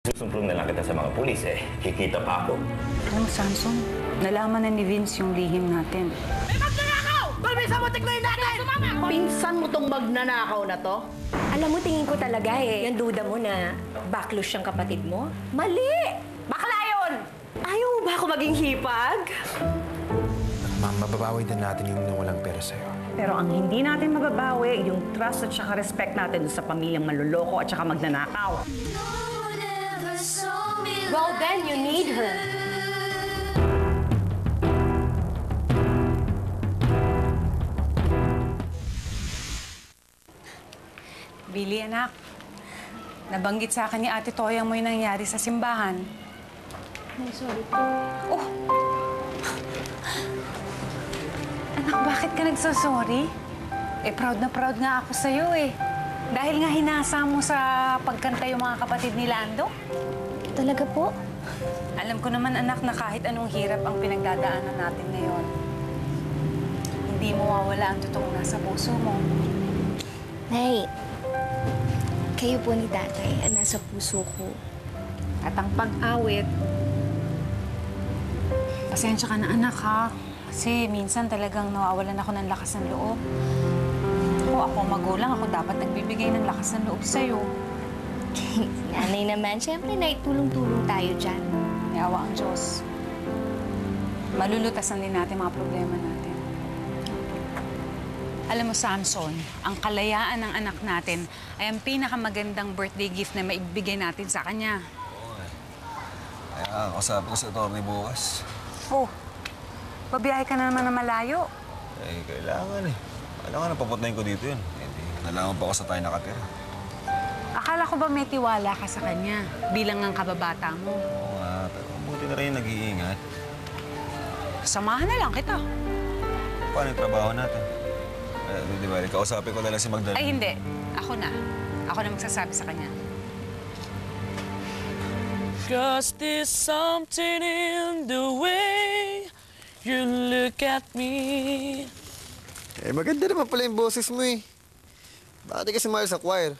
Susumplong na lang kita sa mga pulis kikita pa ako. Alam mo, Samson, nalaman na ni Vince yung lihim natin. May magnanakaw! Balbisa mo tiklayin natin! Pinsan mo tong magnanakaw na to? Alam mo, tingin ko talaga yung duda mo na backless siyang kapatid mo. Mali! Bakla yun! Ayaw mo ba ako maging hipag? Ma'am, mababawi din natin yung nawalang pera sa'yo. Pero ang hindi natin mababawi, yung trust at saka respect natin sa pamilyang maluloko at saka magnanakaw. Well, then you need her. Billy, anak. Nabanggit sa akin ni Ate Toyang mo yung nangyari sa simbahan. Ay, sorry po. Oh! Anak, bakit ka nagsasorry? Proud na proud nga ako sa'yo Dahil nga hinasa mo sa pagkanta yung mga kapatid ni Lando. Talaga po? Alam ko naman, anak, na kahit anong hirap ang pinagdadaanan natin ngayon, hindi mawawala ang totoong nasa puso mo. Nay, kayo po ni tatay ang nasa puso ko. At ang pag-awit, pasensya ka na, anak, ha? Kasi minsan talagang nawawalan ako ng lakas ng loob. Ako magulang, ako dapat nagbibigay ng lakas ng loob sa'yo. Nanay naman, syempre, Nay, tulong-tulong tayo dyan. May awa ang Diyos. Malulutasan din natin mga problema natin. Alam mo, Samson, ang kalayaan ng anak natin ay ang pinakamagandang birthday gift na maibigay natin sa kanya. Oo nga. Kaya kausapin ko sa attorney bukas. Oh, babiyahe ka na naman na malayo. Kailangan Kailangan na papuntahin ko dito yun. Hindi, nalaman pa ako sa tayo nakatira. Akala ko ba may tiwala ka sa kanya bilang ang kababata mo? Oo nga, pero mabuti na rin yung nag-iingat. Samahan na lang kita. Paano yung trabaho natin? Di ba, kausapin ko na lang si Magdalena. Ay, hindi. Ako na. Ako na magsasabi sa kanya. 'Cause there's something in the way you look at me. Maganda naman pala yung boses mo Bakit di ka sumali sa choir?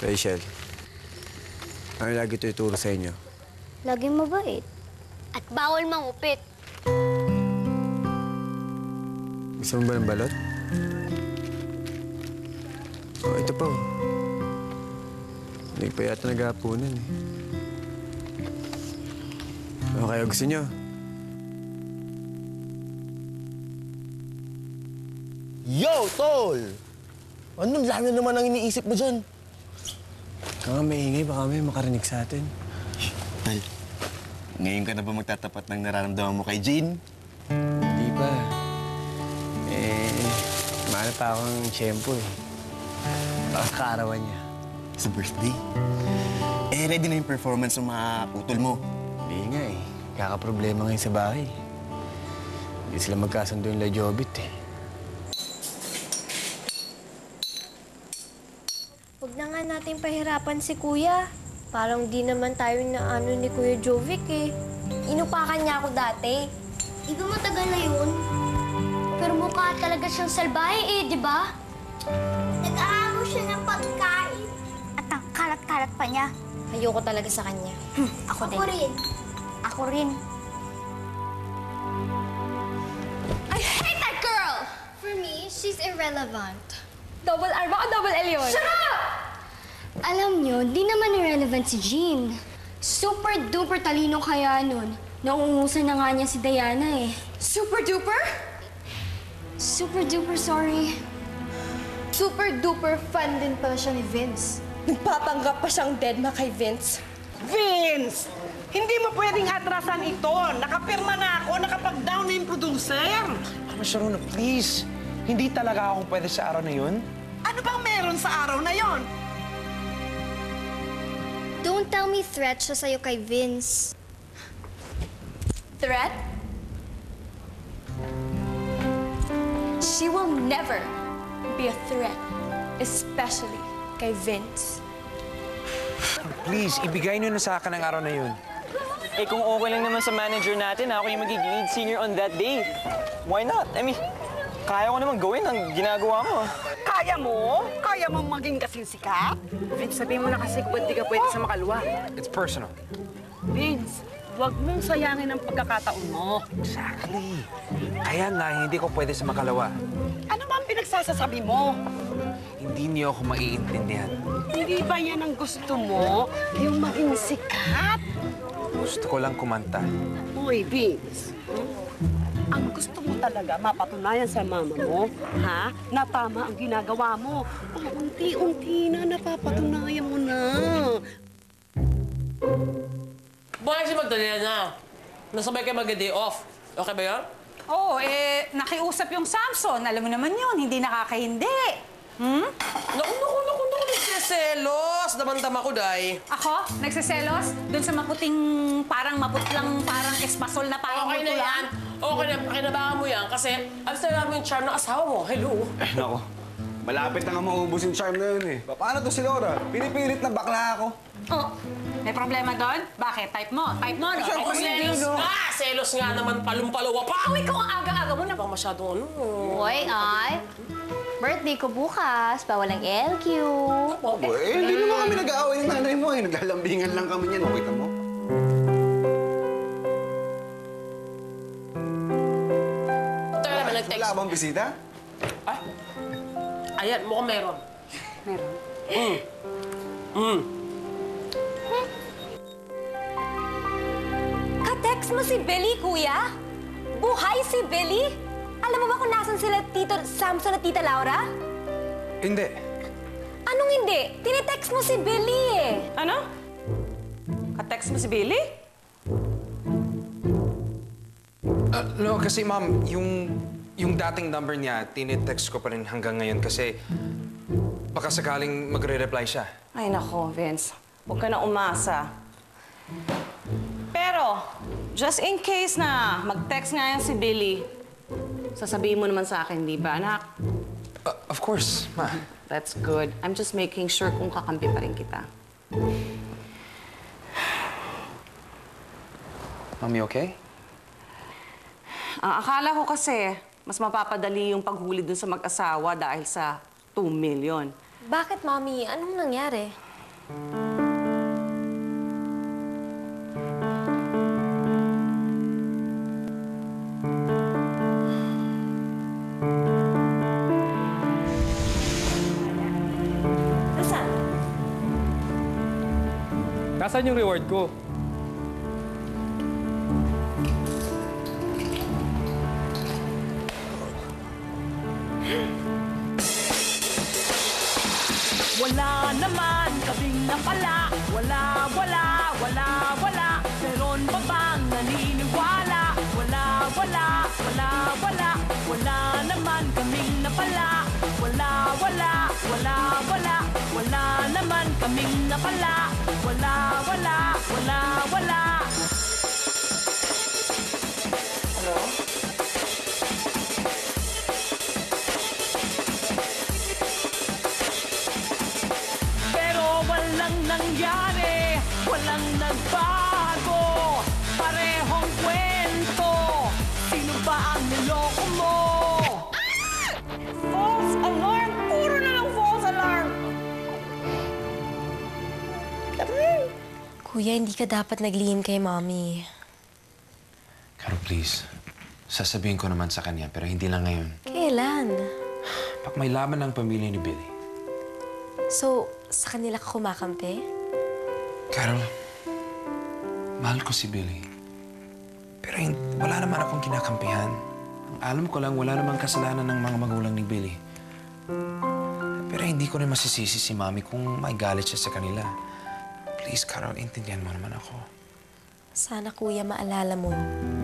Rachel, ano lagi ito ituro sa inyo? Laging mabait. At bawal mangupit. Gusto mo ba ng balot? Oh, ito pa. Hindi pa yata naghapunan Ano kaya gusto niyo? Yo, tol! Anong lalo naman ang iniisip mo dyan? Kaya nga maingay, baka may makarinig sa atin. Tal, ngayon ka na ba magtatapat ng nararamdaman mo kay Jean? Hindi pa. Mahal pa akong tiyempo Baka kaarawan niya. Sa birthday? Ready na yung performance ng mga putol mo. Hindi nga Kakaproblema ngayon sa bahay. Hindi sila magkasundo yung La Jobit Huwag na nga natin pahirapan si Kuya. Parang di naman tayo na ano ni Kuya Jovic Inupakan niya ako dati. Di ba matagal na yun? Pero mukha talaga siyang salbahe di ba? Nag-aamo siya ng pagkain. At ang kalat-kalat pa niya. Ayoko talaga sa kanya. Ako din. Ako rin. I hate that girl! For me, she's irrelevant. Double R ba o double L yun? Shut up! Alam niyo, di naman irrelevant si Jean. Super duper talino kaya nun. Nauungusan na nga niya si Diana Super duper? Super duper sorry. Super duper fan din pala siya ni Vince. Nagpapanggap pa siyang dead na kay Vince. Vince! Hindi mo pwedeng atrasan ito. Nakapirma na ako, nakapag-down na yung producer. Mama Sharona, please. Hindi talaga ako pwede sa araw na yun. Ano bang meron sa araw na yon? Don't tell me threat siya sa'yo kay Vince. Threat? She will never be a threat, especially kay Vince. Please, ibigay niyo na sa akin ang araw na yun. Kung okay lang naman sa manager natin, ako yung magiging lead singer on that day. Why not? I mean, Kaya ko naman gawin ang ginagawa mo. Kaya mo? Kaya mo maging kasing sikat? Vince, sabihin mo na kasi kung ba't di ka pwede sa makalwa. It's personal. Vince, huwag mong sayangin ang pagkakataon mo. Exactly. Kaya nga, hindi ko pwede sa makalawa. Ano ba ang pinagsasasabi mo? Hindi niyo ako maiintindihan. Hindi ba yan ang gusto mo? Yung maging sikat? Gusto ko lang kumanta. Uy, Vince. Ang gusto mo talaga mapatunayan sa mama mo, ha? Na tama ang ginagawa mo. Unti-unti na napapatunayan mo na. Bakit si Magdalena? Nasabay kayo mag-day off. Okay ba yan? Oo, nakiusap yung Samson. Alam mo naman yun, hindi nakakahindi. Naku, nagsiselos. Damandama ko, day. Ako? Nagsiselos? Doon sa maputing, parang maputlang, parang espasol na parang Okay na mutulang? yan. Okay na, pakinabangan mo yan kasi alas na namin yung charm ng asawa mo. Hello. Nako, malapit na nga maubos yung charm na yun eh. Paano to si Laura? Pinipilit na bakla ako. Oh, may problema doon? Bakit? Type mo, no? Ako selos nga! Selos nga naman, palumpalawa pa! Oh, ikaw ang aga-aga mo na. Bang masyadong ano. Hoy, ay. Birthday ko bukas. Bawal ang LQ. Eh, hindi naman kami nag-aaway ng nanay mo eh. Naglalambingan lang kami niyan. Nakita mo? Tayo naman nag-text. Wala bang bisita? Ay. Ayan, mukhang meron. Meron. Ka-text mo si Billy, kuya? Buhay si Billy? Alam mo ba kung nasan sila Tito Samson at Tita Laura? Hindi. Anong hindi? Tinetext mo si Billy eh. Ano? Ka-text mo si Billy? No, kasi ma'am, yung dating number niya, tinitext ko pa rin hanggang ngayon kasi baka sakaling magre-reply siya. Ay nako, Vince. Huwag ka na umasa. Pero, just in case na mag-text nga yan si Billy, sasabihin mo naman sa akin, di ba, anak? Of course, ma. That's good. I'm just making sure kung kakampi pa rin kita. Mami, okay? Akala ko kasi, mas mapapadali yung paghuli dun sa mag-asawa dahil sa 2 million. Bakit, Mommy? Anong nangyari? Nasaan? Nasaan yung reward ko? Wala naman kaming napala. Wala. Meron pa bang naniniwala? Wala. Wala naman kaming napala. Wala naman kaming napala. Wala. Hello? Pero walang nangyari, walang nagbago. Parehong kwento. Sino ba ang niloko mo? False alarm! Puro na lang false alarm! Kuya, hindi ka dapat naglihim kay Mommy. Carol, please. Sasabihin ko naman sa kanya, pero hindi lang ngayon. Kailan? Pag may laban ng pamilya ni Billy. So, sa kanila ka kumakampi? Carol, mahal ko si Billy. Pero wala naman akong kinakampihan. Ang alam ko lang, wala namang kasalanan ng mga magulang ni Billy. Pero hindi ko rin masisisi si Mami kung may galit siya sa kanila. Please, Carol, intindihan mo naman ako. Sana, Kuya, maalala mo,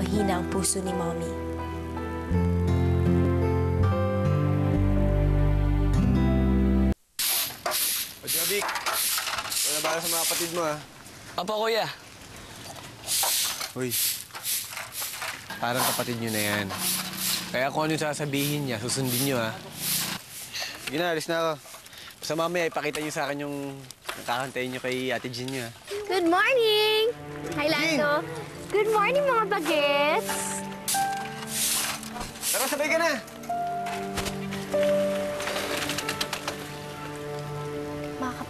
mahina ang puso ni Mommy. O, Jobik, wala ba sa mga kapatid mo, ha? Papa, kuya. Uy, parang kapatid nyo na yan. Kaya kung ano yung sasabihin niya, susundin nyo, ha? Sige na, alis na ako. Basta mamaya, ipakita nyo sa akin yung nakakantayin nyo kay Ate Jean nyo, ha? Good morning! Hi, Jean! Lando. Good morning, mga bagets! Tara, sabay ka na!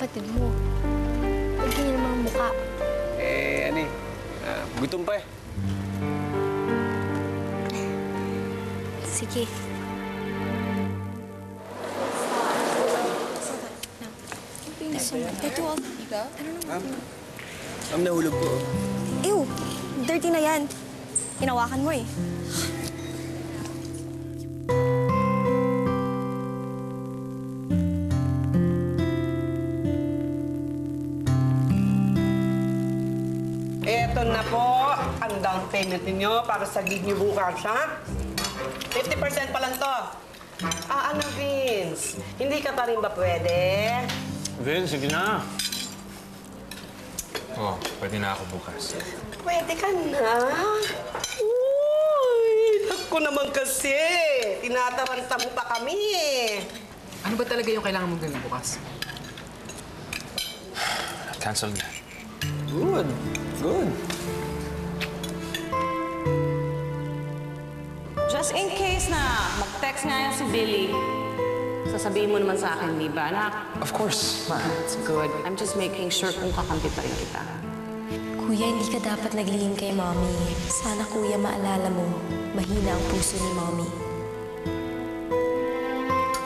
kapatid mo. Huwag ganyan ang mga mukha. Gutom pa eh. Sige. Nahulog po. Ew! Dirty na yan. Hinawakan mo eh. Eto na po, ang down payment ninyo para sa gig niyo bukas, ha? 50% pa lang to. Ano, Vince? Hindi ka pa rin ba pwede? Vince, sige na. Oh, pwede na ako bukas. Pwede ka na? Uy, naku naman kasi. Tinataranta mo pa kami eh. Ano ba talaga yung kailangan mong gawin bukas? Cancel na. Good. Good. Just in case na mag-text nga yan si Billy, sasabihin mo naman sa akin, di ba, anak? Of course, ma. That's good. I'm just making sure kung kakampi pa rin kita. Kuya, hindi ka dapat naglihim kay Mommy. Sana, Kuya, maalala mo, mahina ang puso ni Mommy.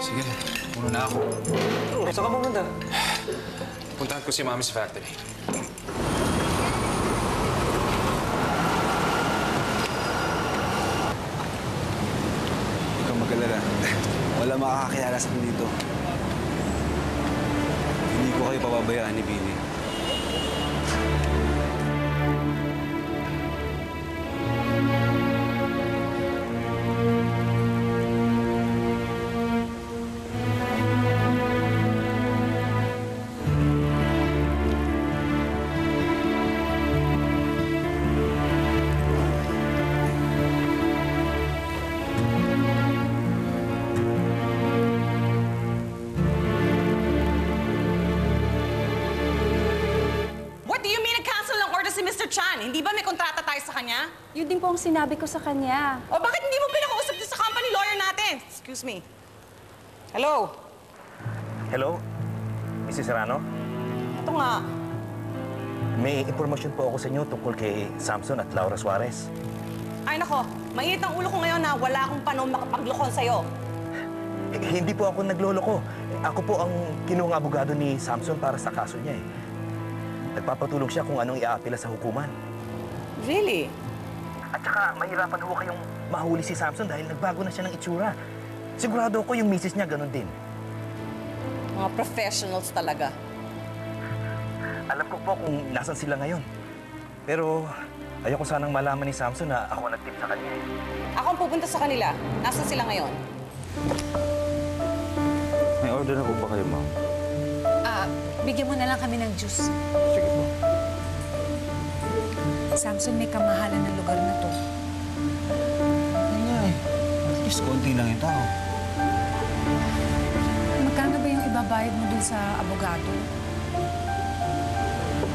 Sige, muna na ako. Saan ka pumunta? Puntahan ko si Mami sa factory. Ikaw mag-alala. Wala makakakilala sa akin dito. Hindi ko kayo pababayaan ni Billy. Si Mr. Chan, hindi ba may kontrata tayo sa kanya? Yun din po ang sinabi ko sa kanya. O bakit hindi mo pinakausap din sa company lawyer natin? Excuse me. Hello? Hello? Mrs. Serrano? Ito nga. May impormasyon po ako sa inyo tungkol kay Samson at Laura Suarez. Ay nako, mainit ang ulo ko ngayon na wala akong panahon makapaglokon sa'yo. Hindi po ako nagloloko. Ako po ang kinuhang abogado ni Samson para sa kaso niya eh. Nagpapatulong siya kung anong iaapila sa hukuman. Really? At saka, mahirapan ho kayong mahuli si Samson dahil nagbago na siya ng itsura. Sigurado ako yung misis niya ganun din. Mga professionals talaga. Alam ko po kung nasan sila ngayon. Pero ayoko sanang malaman ni Samson na ako nag-tip sa kanya. Ako ang pupunta sa kanila. Nasaan sila ngayon? May order na po ba kayo, ma'am? Bigyan mo na lang kami ng juice. Sige po. Samson, may kamahalan ng lugar na to. Ay nga eh. At least konti lang yung tao. Magkano ba yung ibabayad mo dun sa abogado?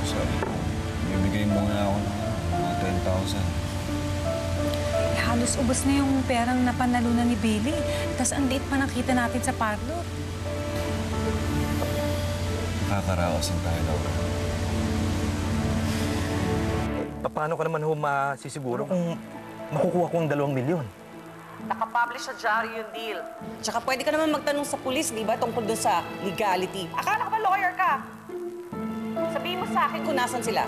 Sabi ko, bibigay muna ako ng mga 10,000. Halos ubos na yung perang napanalunan ni Billy. Tapos ang liit pa nakita natin sa parlor. Nakakaraos ang tayo, Laura. Paano ka naman ho masisiguro kung makukuha kong 2 milyon? Nakapublish sa diary yung deal. Tsaka pwede ka naman magtanong sa pulis, di ba, tungkol dun sa legality. Akala ka ba lawyer ka? Sabihin mo sa akin kung nasan sila.